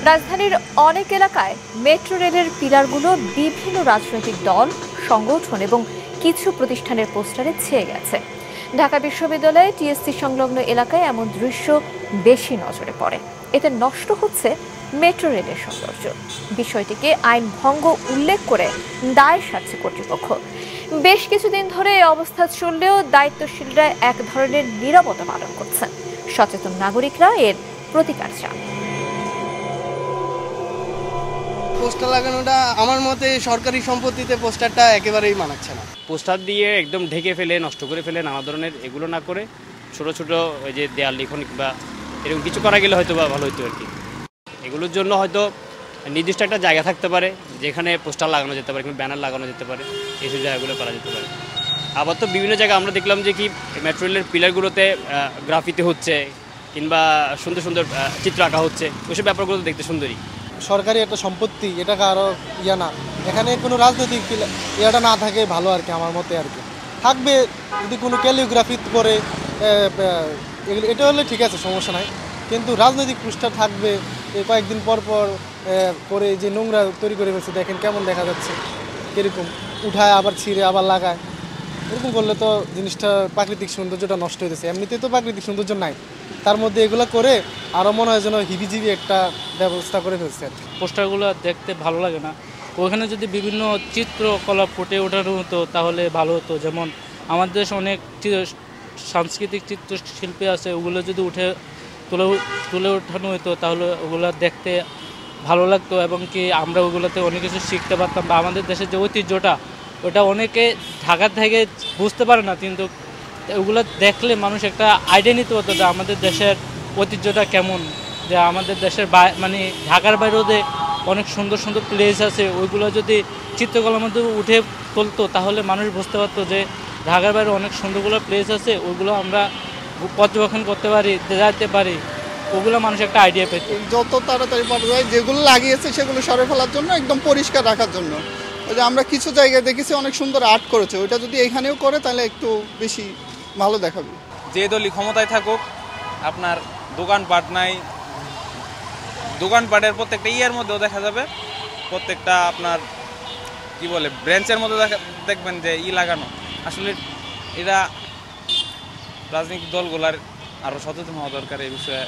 রাজধানীর অনেক এলাকায় মেট্রো রেলের পিলারগুলো বিভিন্ন রাজনৈতিক দল, সংগঠন এবং কিছু প্রতিষ্ঠানের পোস্টারে ছেয়ে গেছে। ঢাকা বিশ্ববিদ্যালয়ে টিএসসি সংলগ্ন এলাকায় এমন দৃশ্য বেশি নজরে পড়ে। এতে নষ্ট হচ্ছে মেট্রো রেলের সৌন্দর্য। বিষয়টিকে আইন ভঙ্গ উল্লেখ করে দায় সারছে কর্তৃপক্ষ। বেশ কিছুদিন ধরে এই অবস্থা চললেও দায়িত্বশীলরা এক ধরনের নীরবতা পালন করছেন। সচেতন নাগরিকরা এর প্রতিকার চান। পোস্টার লাগানোটা আমার মতে সরকারি সম্পত্তিতে পোস্টারটা একেবারেই মানাচ্ছে না। পোস্টার দিয়ে একদম ঢেকে ফেলে, নষ্ট করে ফেলে, নানা ধরনের এগুলো না করে ছোট ছোট ওই যে দেয়াল লিখন বা এরকম কিছু করা গেলে হয়তো বা ভালো হতো আর কি। এগুলোর জন্য হয়তো নির্দিষ্ট একটা জায়গা থাকতে পারে যেখানে পোস্টার লাগানো যেতে পারে, ব্যানার লাগানো যেতে পারে, এইসব জায়গাগুলো করা যেতে পারে। আবার তো বিভিন্ন জায়গায় আমরা দেখলাম যে কি মেট্রো রেলের পিলারগুলোতে গ্রাফিতি হচ্ছে কিংবা সুন্দর সুন্দর চিত্র আঁকা হচ্ছে, ওইসব ব্যাপারগুলো দেখতে সুন্দরী। সরকারি একটা সম্পত্তি, এটাকে আরও না, এখানে কোনো রাজনৈতিক ইয়েটা না থাকে ভালো আর কি। আমার মতে আর কি থাকবে যদি কোনো ক্যালিওগ্রাফি করে এটা হলে ঠিক আছে, সমস্যা নাই। কিন্তু রাজনৈতিক পোস্টার থাকবে কয়েকদিন পর পর করে যে নোংরা তৈরি করে ফেলছে, দেখেন কেমন দেখা যাচ্ছে, কীরকম উঠায় আবার ছিঁড়ে আবার লাগায়। এরকম করলে তো জিনিসটা প্রাকৃতিক সৌন্দর্যটা নষ্ট হয়ে যাচ্ছে। এমনিতেই তো প্রাকৃতিক সৌন্দর্য নাই, তার মধ্যে এগুলো করে আরও মনে হয় যেন হিবিজিবি একটা ব্যবস্থা করে ফেলছে। পোস্টারগুলো দেখতে ভালো লাগে না। ওখানে যদি বিভিন্ন চিত্রকলা ফুটে ওঠানো হতো তাহলে ভালো হতো। যেমন আমাদের দেশে অনেক সাংস্কৃতিক চিত্রশিল্পী আছে, ওগুলো যদি তুলে ওঠানো হতো তাহলে ওগুলো দেখতে ভালো লাগতো এবং কি আমরা ওগুলোতে অনেক কিছু শিখতে পারতাম। বা আমাদের দেশের যে ঐতিহ্যটা, ওটা অনেকে ঢাকা থেকে বুঝতে পারে না, কিন্তু ওগুলো দেখলে মানুষ একটা আইডিয়া নিতে হতো যে আমাদের দেশের ঐতিহ্যটা কেমন, যে আমাদের দেশের মানে ঢাকার বাইরেও যে অনেক সুন্দর সুন্দর প্লেস আছে, ওইগুলো যদি চিত্রকলার মধ্যে উঠে তুলতো তাহলে মানুষ বুঝতে পারতো যে ঢাকার বাইরে অনেক সুন্দরগুলো প্লেস আছে, ওইগুলো আমরা পর্যবেক্ষণ করতে পারি, যেতে পারি, ওগুলো মানুষ একটা আইডিয়া পেত। যত তাড়াতাড়ি পাওয়া যায় যেগুলো লাগিয়েছে সেগুলো সরে ফেলার জন্য, একদম পরিষ্কার রাখার জন্য। ওই যে আমরা কিছু জায়গায় দেখেছি অনেক সুন্দর আর্ট করেছে, ওইটা যদি এখানেও করে তাহলে একটু বেশি ভালো দেখাবে। যে দলই ক্ষমতায় থাকুক, আপনার দোকানপাট নাই, দোকানপাটের প্রত্যেকটা ইয়ের মধ্যেও দেখা যাবে, প্রত্যেকটা আপনার কি বলে ব্রাঞ্চের মধ্যে দেখবেন যে লাগানো। আসলে এরা রাজনৈতিক দলগুলার আরও সচেতন হওয়া দরকার এই বিষয়ে।